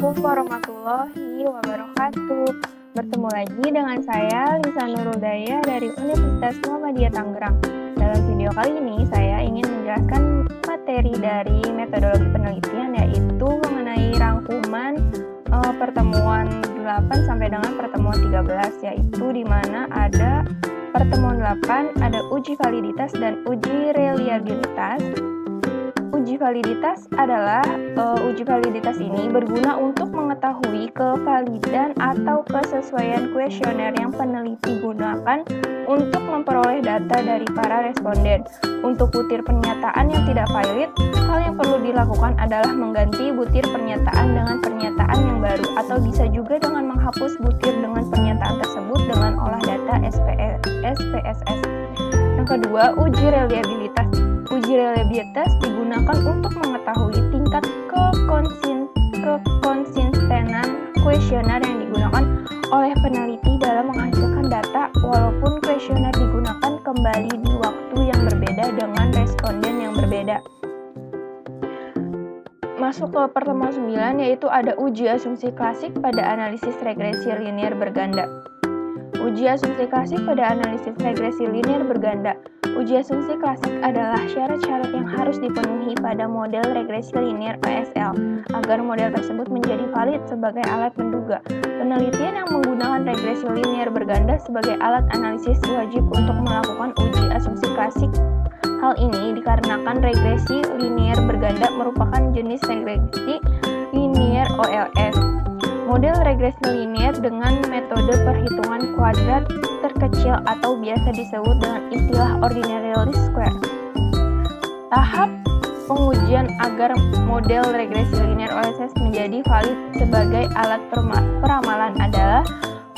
Assalamualaikum warahmatullahi wabarakatuh. Bertemu lagi dengan saya Lisa Nuruldaya dari Universitas Muhammadiyah Tangerang. Dalam video kali ini saya ingin menjelaskan materi dari metodologi penelitian, yaitu mengenai rangkuman pertemuan 8 sampai dengan pertemuan 13, yaitu di mana ada pertemuan 8 ada uji validitas dan uji reliabilitas. Uji validitas adalah uji validitas ini berguna untuk mengetahui kevalidan atau kesesuaian kuesioner yang peneliti gunakan untuk memperoleh data dari para responden. Untuk butir pernyataan yang tidak valid, hal yang perlu dilakukan adalah mengganti butir pernyataan dengan pernyataan yang baru, atau bisa juga dengan menghapus butir dengan pernyataan tersebut dengan olah data SPSS. Yang kedua, uji reliabilitas. Uji reliabilitas digunakan untuk mengetahui tingkat kekonsistenan kuesioner yang digunakan oleh peneliti dalam menghasilkan data, walaupun kuesioner digunakan kembali di waktu yang berbeda dengan responden yang berbeda. Masuk ke pertemuan 9, yaitu ada uji asumsi klasik pada analisis regresi linear berganda. Uji asumsi klasik pada analisis regresi linear berganda. Uji asumsi klasik adalah syarat-syarat yang harus dipenuhi pada model regresi linear OSL agar model tersebut menjadi valid sebagai alat menduga. Penelitian yang menggunakan regresi linear berganda sebagai alat analisis wajib untuk melakukan uji asumsi klasik. Hal ini dikarenakan regresi linear berganda merupakan jenis regresi linear OLS. Model regresi linear dengan metode perhitungan kuadrat terkecil atau biasa disebut dengan istilah ordinary least square. Tahap pengujian agar model regresi linear OLS menjadi valid sebagai alat peramalan adalah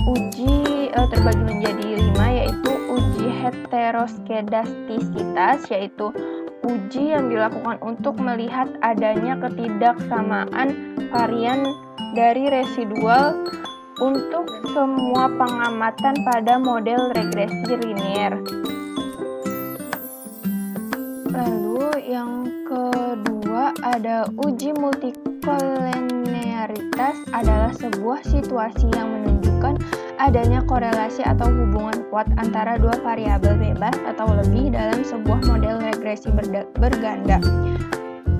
uji terbagi menjadi 5, yaitu uji heteroskedastisitas, yaitu uji yang dilakukan untuk melihat adanya ketidaksamaan varian dari residual untuk semua pengamatan pada model regresi linear. Lalu yang kedua ada uji multikolinearitas, adalah sebuah situasi yang menunjukkan adanya korelasi atau hubungan kuat antara dua variabel bebas atau lebih dalam sebuah model regresi berganda.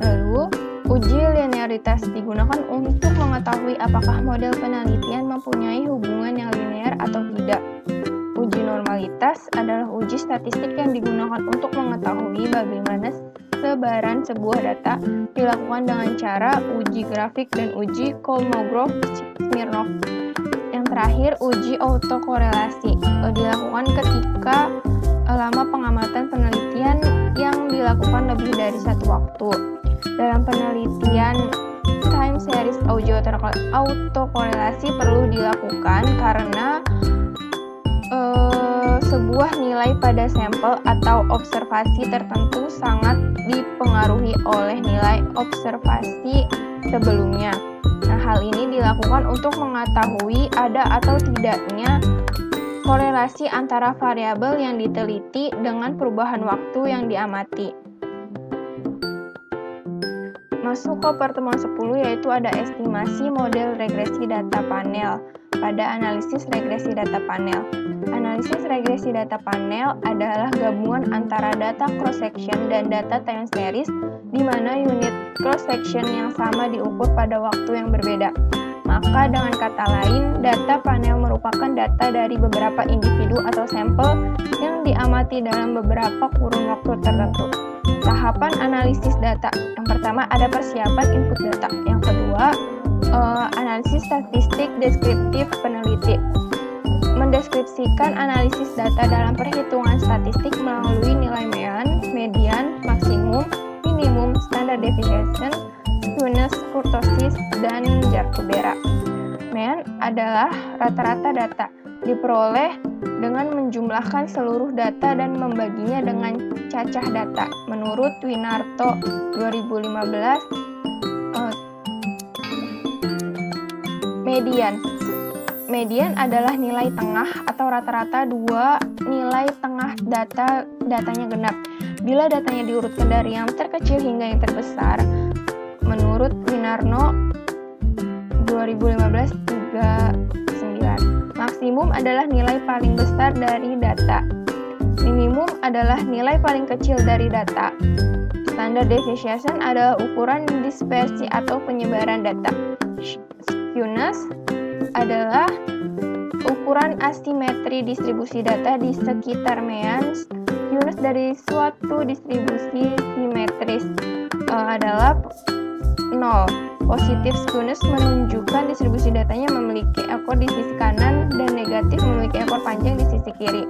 Lalu uji linearitas digunakan untuk mengetahui apakah model penelitian mempunyai hubungan yang linear atau tidak. Uji normalitas adalah uji statistik yang digunakan untuk mengetahui bagaimana sebaran sebuah data, dilakukan dengan cara uji grafik dan uji Kolmogorov-Smirnov. Yang terakhir, uji autokorelasi dilakukan ketika lama pengamatan penelitian yang dilakukan lebih dari satu waktu. Dalam penelitian time series autokorelasi perlu dilakukan karena sebuah nilai pada sampel atau observasi tertentu sangat dipengaruhi oleh nilai observasi sebelumnya. Nah, hal ini dilakukan untuk mengetahui ada atau tidaknya korelasi antara variabel yang diteliti dengan perubahan waktu yang diamati. Masuk ke pertemuan 10, yaitu ada estimasi model regresi data panel pada analisis regresi data panel. Analisis regresi data panel adalah gabungan antara data cross-section dan data time series, di mana unit cross-section yang sama diukur pada waktu yang berbeda. Maka dengan kata lain, data panel merupakan data dari beberapa individu atau sampel yang diamati dalam beberapa kurun waktu tertentu. Tahapan analisis data. Yang pertama ada persiapan input data. Yang kedua, analisis statistik deskriptif peneliti. Mendeskripsikan analisis data dalam perhitungan statistik melalui nilai mean, median, maksimum, minimum, standard deviation, skewness, kurtosis, dan Jarku-Bera. Mean adalah rata-rata data, diperoleh dengan menjumlahkan seluruh data dan membaginya dengan cacah data. Menurut Winarto 2015, median adalah nilai tengah atau rata-rata dua nilai tengah datanya genap. Bila datanya diurutkan dari yang terkecil hingga yang terbesar, menurut Winarno 2015-39. Maksimum adalah nilai paling besar dari data. Minimum adalah nilai paling kecil dari data. Standard deviation adalah ukuran dispersi atau penyebaran data. Skewness adalah ukuran asimetri distribusi data di sekitar mean. Skewness dari suatu distribusi simetris adalah 0. Positif skewness menunjukkan distribusi datanya memiliki ekor di sisi kanan dan negatif memiliki ekor panjang di sisi kiri.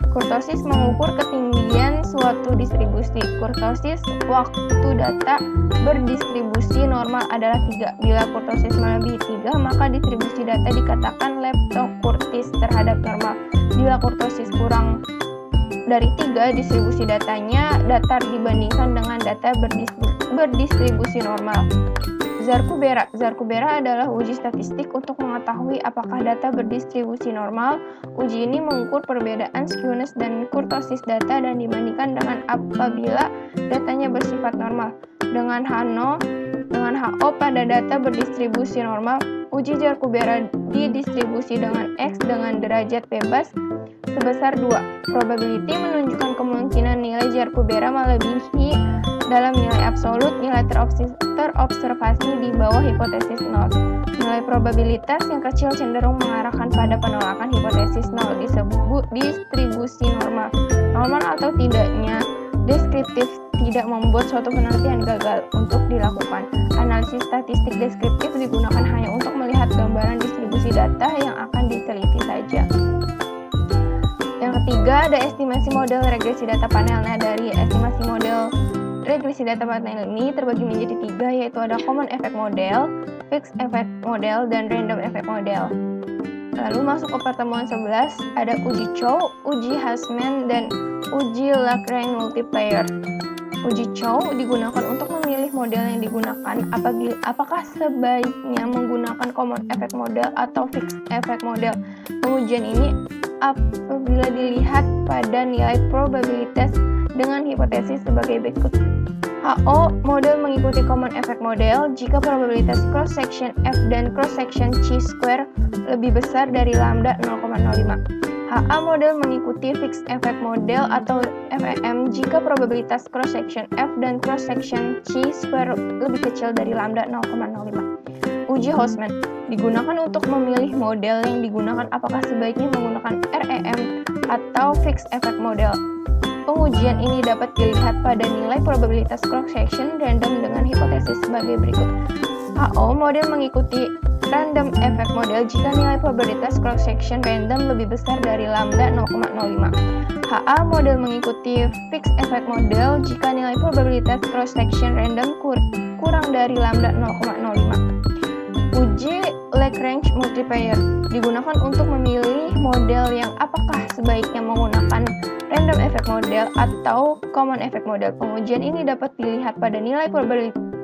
Kurtosis mengukur ketinggian suatu distribusi. Kurtosis waktu data berdistribusi normal adalah 3. Bila kurtosis melebihi 3, maka distribusi data dikatakan leptokurtis terhadap normal. Bila kurtosis kurang dari 3, distribusi datanya datar dibandingkan dengan data berdistribusi normal. Zarkubera adalah uji statistik untuk mengetahui apakah data berdistribusi normal. Uji ini mengukur perbedaan skewness dan kurtosis data dan dibandingkan dengan apabila datanya bersifat normal. Dengan HO pada data berdistribusi normal, uji Zarkubera didistribusi dengan X dengan derajat bebas sebesar 2. Probability menunjukkan kemungkinan nilai Zarkubera melebihi dalam nilai absolut nilai terobservasi di bawah hipotesis 0. Nilai probabilitas yang kecil cenderung mengarahkan pada penolakan hipotesis 0 disebut distribusi normal. Normal atau tidaknya deskriptif tidak membuat suatu penelitian gagal untuk dilakukan. Analisis statistik deskriptif digunakan hanya untuk melihat gambaran distribusi data yang akan diteliti saja. Yang ketiga, ada estimasi model regresi data panel. Nah, dari estimasi model regresi data panel ini terbagi menjadi 3, yaitu ada common effect model, fixed effect model, dan random effect model. Lalu masuk ke pertemuan 11, ada uji Chow, uji Hussman, dan uji Lagrange multiplier. Uji Chow digunakan untuk memilih model yang digunakan apakah sebaiknya menggunakan common effect model atau fixed effect model. Pengujian ini apabila dilihat pada nilai probabilitas dengan hipotesis sebagai berikut. HO model mengikuti common effect model jika probabilitas cross section F dan cross section chi square lebih besar dari lambda 0,05. HA model mengikuti fixed effect model atau FEM jika probabilitas cross section F dan cross section chi square lebih kecil dari lambda 0,05. Uji Hussman digunakan untuk memilih model yang digunakan apakah sebaiknya menggunakan REM atau fixed effect model. Pengujian ini dapat dilihat pada nilai probabilitas cross-section random dengan hipotesis sebagai berikut. HO model mengikuti random effect model jika nilai probabilitas cross-section random lebih besar dari lambda 0,05. HA model mengikuti fixed effect model jika nilai probabilitas cross-section random kurang dari lambda 0,05. Uji Lagrange multiplier digunakan untuk memilih model yang apakah sebaiknya menggunakan random effect model atau common effect model. Pengujian ini dapat dilihat pada nilai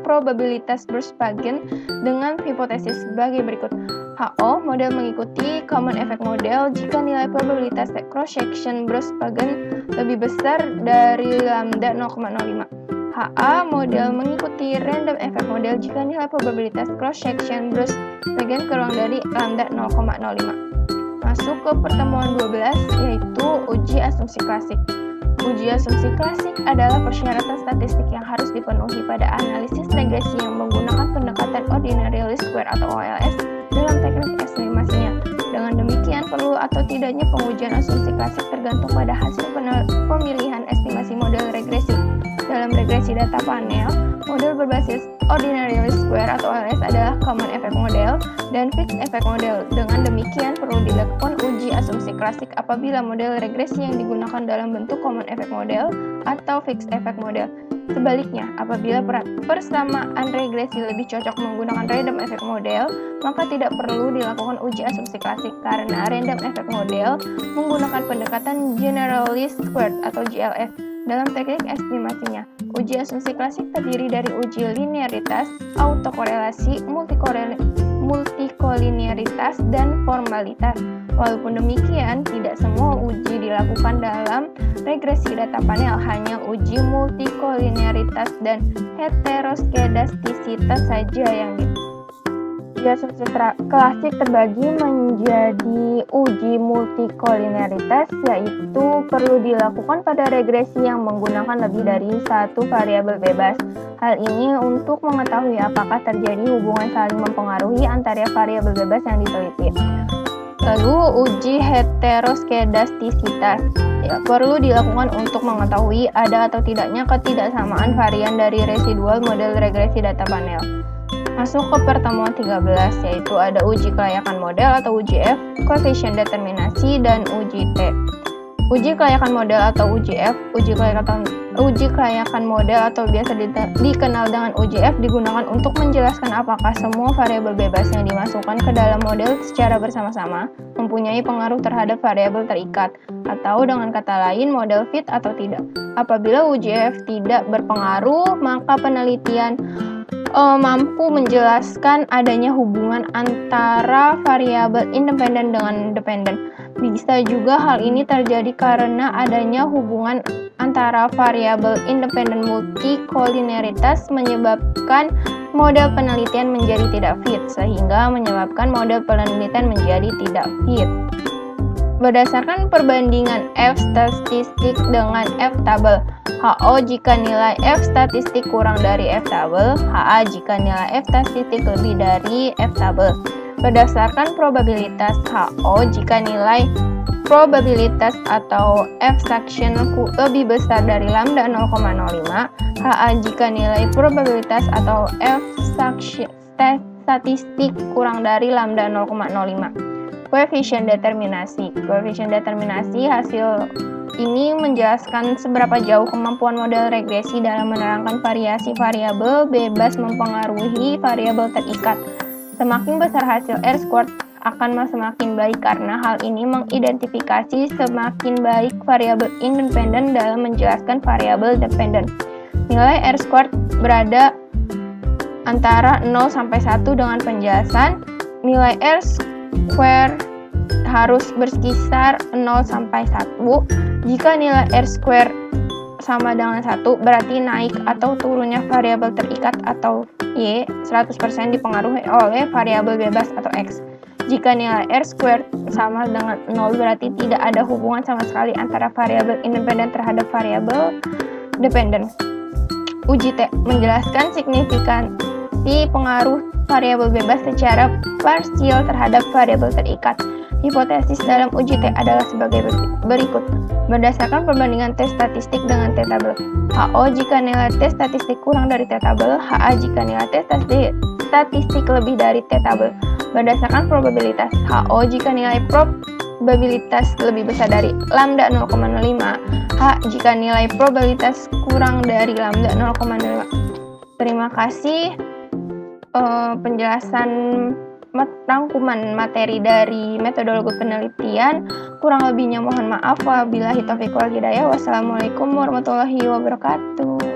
probabilitas berspagen dengan hipotesis sebagai berikut. HO model mengikuti common effect model jika nilai probabilitas cross section berspagen lebih besar dari lambda 0,05. HA model mengikuti random effect model jika nilai probabilitas cross section berspagen kurang dari lambda 0,05. Masuk ke pertemuan 12, yaitu uji asumsi klasik. Uji asumsi klasik adalah persyaratan statistik yang harus dipenuhi pada analisis regresi yang menggunakan pendekatan ordinary least square atau OLS dalam teknik estimasinya. Dengan demikian, perlu atau tidaknya pengujian asumsi klasik tergantung pada hasil pemilihan estimasi model regresi. Dalam regresi data panel, model berbasis ordinary least square atau OLS adalah common effect model dan fixed effect model. Dengan demikian, perlu dilakukan uji asumsi klasik apabila model regresi yang digunakan dalam bentuk common effect model atau fixed effect model. Sebaliknya, apabila persamaan regresi lebih cocok menggunakan random effect model, maka tidak perlu dilakukan uji asumsi klasik karena random effect model menggunakan pendekatan general least squared atau GLS dalam teknik estimasinya. Uji asumsi klasik terdiri dari uji linearitas, autokorelasi, multikolinearitas, dan formalitas. Walaupun demikian, tidak semua uji dilakukan dalam regresi data panel, hanya uji multikolinearitas dan heteroskedastisitas saja yang Uji asumsi klasik terbagi menjadi uji multikolineritas, yaitu perlu dilakukan pada regresi yang menggunakan lebih dari satu variabel bebas. Hal ini untuk mengetahui apakah terjadi hubungan saling mempengaruhi antara variabel bebas yang diteliti. Lalu uji heteroskedastisitas perlu dilakukan untuk mengetahui ada atau tidaknya ketidaksamaan varian dari residual model regresi data panel. Masuk ke pertemuan 13, yaitu ada uji kelayakan model atau uji F, koefisien determinasi, dan uji T. Uji kelayakan model atau uji F, uji kelayakan model atau biasa dikenal dengan uji F digunakan untuk menjelaskan apakah semua variabel bebas yang dimasukkan ke dalam model secara bersama-sama mempunyai pengaruh terhadap variabel terikat, atau dengan kata lain model fit atau tidak. Apabila uji F tidak berpengaruh, maka penelitian mampu menjelaskan adanya hubungan antara variabel independen dengan dependen. Bisa juga hal ini terjadi karena adanya hubungan antara variabel independen multikolineritas menyebabkan model penelitian menjadi tidak fit, sehingga menyebabkan model penelitian menjadi tidak fit. Berdasarkan perbandingan F statistik dengan F tabel, HO jika nilai F statistik kurang dari F tabel, HA jika nilai F statistik lebih dari F tabel. Berdasarkan probabilitas HO jika nilai probabilitas atau F suction lebih besar dari lambda 0,05, HA jika nilai probabilitas atau F suction statistik kurang dari lambda 0,05. Koefisien determinasi hasil ini menjelaskan seberapa jauh kemampuan model regresi dalam menerangkan variasi variabel bebas mempengaruhi variabel terikat. Semakin besar hasil R-squared akan semakin baik karena hal ini mengidentifikasi semakin baik variabel independen dalam menjelaskan variabel dependen. Nilai R-squared berada antara 0 sampai 1 dengan penjelasan nilai R-squared harus berkisar 0 sampai 1. Jika nilai R-squared sama dengan 1, berarti naik atau turunnya variabel terikat atau Y 100% dipengaruhi oleh variabel bebas atau X. Jika nilai R-squared sama dengan 0, berarti tidak ada hubungan sama sekali antara variabel independen terhadap variabel dependen. Uji T menjelaskan signifikansi pengaruh variabel bebas secara parsial terhadap variabel terikat. Hipotesis dalam uji T adalah sebagai berikut. Berdasarkan perbandingan T statistik dengan T tabel, HO jika nilai T statistik kurang dari T tabel, HA jika nilai T statistik lebih dari T tabel. Berdasarkan probabilitas, HO jika nilai probabilitas lebih besar dari lambda 0,05, H jika nilai probabilitas kurang dari lambda 0,05. Terima kasih penjelasan rangkuman materi dari metodologi penelitian. Kurang lebihnya mohon maaf. Wabillahi taufiq wal hidayah. Wassalamualaikum warahmatullahi wabarakatuh.